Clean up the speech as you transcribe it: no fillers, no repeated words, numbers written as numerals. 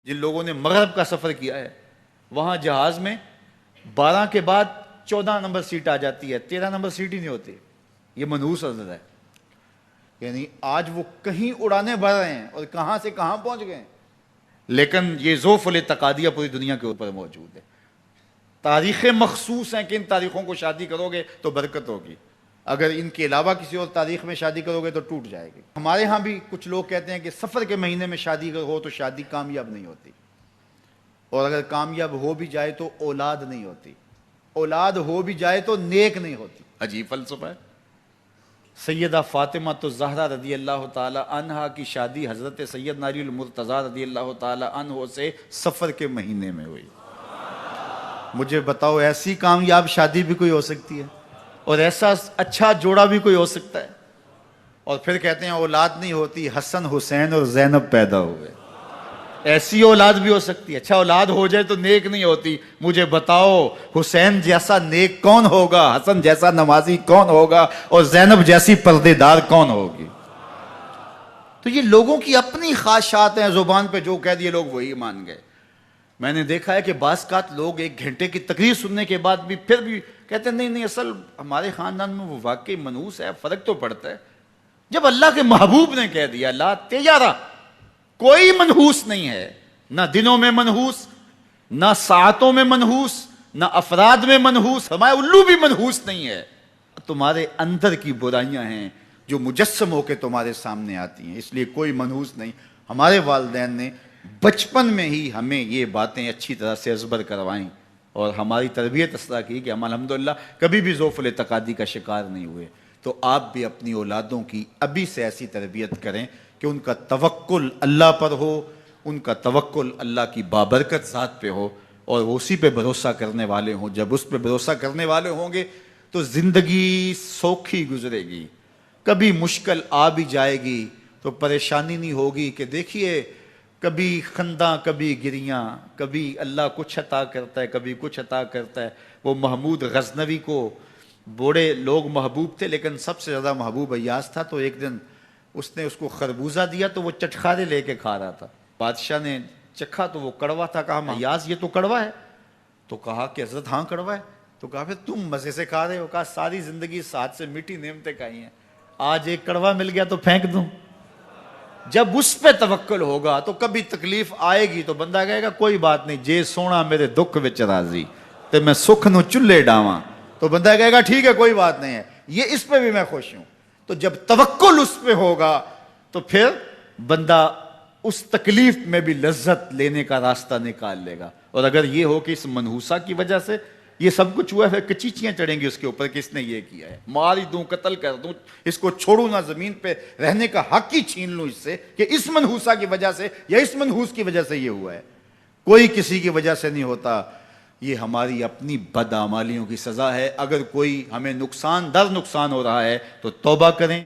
جن لوگوں نے مغرب کا سفر کیا ہے وہاں جہاز میں 12 کے بعد 14 نمبر سیٹ آ جاتی ہے، 13 نمبر سیٹ ہی نہیں ہوتی. یہ منحوس عدد ہے. یعنی آج وہ کہیں اڑانے بھر رہے ہیں اور کہاں سے کہاں پہنچ گئے ہیں، لیکن یہ ذوف الاتقادیہ پوری دنیا کے اوپر موجود ہے. تاریخیں مخصوص ہیں کہ ان تاریخوں کو شادی کرو گے تو برکت ہوگی، اگر ان کے علاوہ کسی اور تاریخ میں شادی کرو گے تو ٹوٹ جائے گی. ہمارے ہاں بھی کچھ لوگ کہتے ہیں کہ سفر کے مہینے میں شادی ہو تو شادی کامیاب نہیں ہوتی، اور اگر کامیاب ہو بھی جائے تو اولاد نہیں ہوتی، اولاد ہو بھی جائے تو نیک نہیں ہوتی. عجیب فلسفہ ہے. سیدہ فاطمہ تو زہرا رضی اللہ تعالی عنہا کی شادی حضرت سیدنا علی المرتضیٰ رضی اللہ تعالی عنہ سے سفر کے مہینے میں ہوئی. مجھے بتاؤ ایسی کامیاب شادی بھی کوئی ہو سکتی ہے، اور ایسا اچھا جوڑا بھی کوئی ہو سکتا ہے، اور پھر کہتے ہیں اولاد نہیں ہوتی، حسن حسین اور زینب پیدا ہوئے. ایسی اولاد بھی ہو سکتی ہے. اچھا اولاد ہو جائے تو نیک نہیں ہوتی. مجھے بتاؤ حسین جیسا نیک کون ہوگا، حسن جیسا نمازی کون ہوگا، اور زینب جیسی پردے دار کون ہوگی؟ تو یہ لوگوں کی اپنی خواہشات ہیں، زبان پہ جو کہہ دیے لوگ وہی مان گئے. میں نے دیکھا ہے کہ بعض اوقات لوگ 1 گھنٹے کی تقریر سننے کے بعد بھی پھر بھی کہتے ہیں نہیں اصل ہمارے خاندان میں وہ واقعی منحوس ہے، فرق تو پڑتا ہے. جب اللہ کے محبوب نے کہہ دیا لا تیارہ، کوئی منحوس نہیں ہے، نہ دنوں میں منحوس، نہ ساعتوں میں منحوس، نہ افراد میں منحوس، ہمارے الو بھی منحوس نہیں ہے. تمہارے اندر کی برائیاں ہیں جو مجسم ہو کے تمہارے سامنے آتی ہیں، اس لیے کوئی منحوس نہیں. ہمارے والدین نے بچپن میں ہی ہمیں یہ باتیں اچھی طرح سے ازبر کروائیں اور ہماری تربیت اس طرح کی کہ ہم الحمدللہ کبھی بھی ذوف الاتقادی کا شکار نہیں ہوئے. تو آپ بھی اپنی اولادوں کی ابھی سے ایسی تربیت کریں کہ ان کا توکل اللہ پر ہو، ان کا توکل اللہ کی بابرکت ذات پہ ہو، اور وہ اسی پہ بھروسہ کرنے والے ہوں. جب اس پہ بھروسہ کرنے والے ہوں گے تو زندگی سوکھی گزرے گی. کبھی مشکل آ بھی جائے گی تو پریشانی نہیں ہوگی کہ دیکھیے کبھی خنداں کبھی گریاں، کبھی اللہ کچھ عطا کرتا ہے کبھی کچھ عطا کرتا ہے. وہ محمود غزنوی کو بوڑھے لوگ محبوب تھے، لیکن سب سے زیادہ محبوب ایاز تھا. تو ایک دن اس نے اس کو خربوزہ دیا تو وہ چٹخارے لے کے کھا رہا تھا. بادشاہ نے چکھا تو وہ کڑوا تھا. کہا ایاز یہ تو کڑوا ہے. تو کہا کہ حضرت ہاں کڑوا ہے. تو کہا پھر تم مزے سے کھا رہے ہو. کہا ساری زندگی ساتھ سے میٹھی نعمتیں کھائی ہیں، آج ایک کڑوا مل گیا تو پھینک دوں. جب اس پہ توکل ہوگا تو کبھی تکلیف آئے گی تو بندہ کہے گا کوئی بات نہیں، جے سونا میرے دکھ وچ راضی تے میں سکھ نو چلے ڈاواں. تو بندہ کہے گا ٹھیک ہے کوئی بات نہیں ہے، یہ اس پہ بھی میں خوش ہوں. تو جب توکل اس پہ ہوگا تو پھر بندہ اس تکلیف میں بھی لذت لینے کا راستہ نکال لے گا. اور اگر یہ ہو کہ اس منحوسہ کی وجہ سے یہ سب کچھ ہوا ہے، کچیچیاں چڑھیں گی اس کے اوپر کہ اس نے یہ کیا ہے، مار ہی دوں، قتل کر دوں، اس کو چھوڑوں نہ، زمین پہ رہنے کا حق ہی چھین لوں اس سے کہ اس منحوسہ کی وجہ سے یا اس منحوس کی وجہ سے یہ ہوا ہے. کوئی کسی کی وجہ سے نہیں ہوتا. یہ ہماری اپنی بدعمالیوں کی سزا ہے. اگر کوئی ہمیں نقصان در نقصان ہو رہا ہے تو توبہ کریں.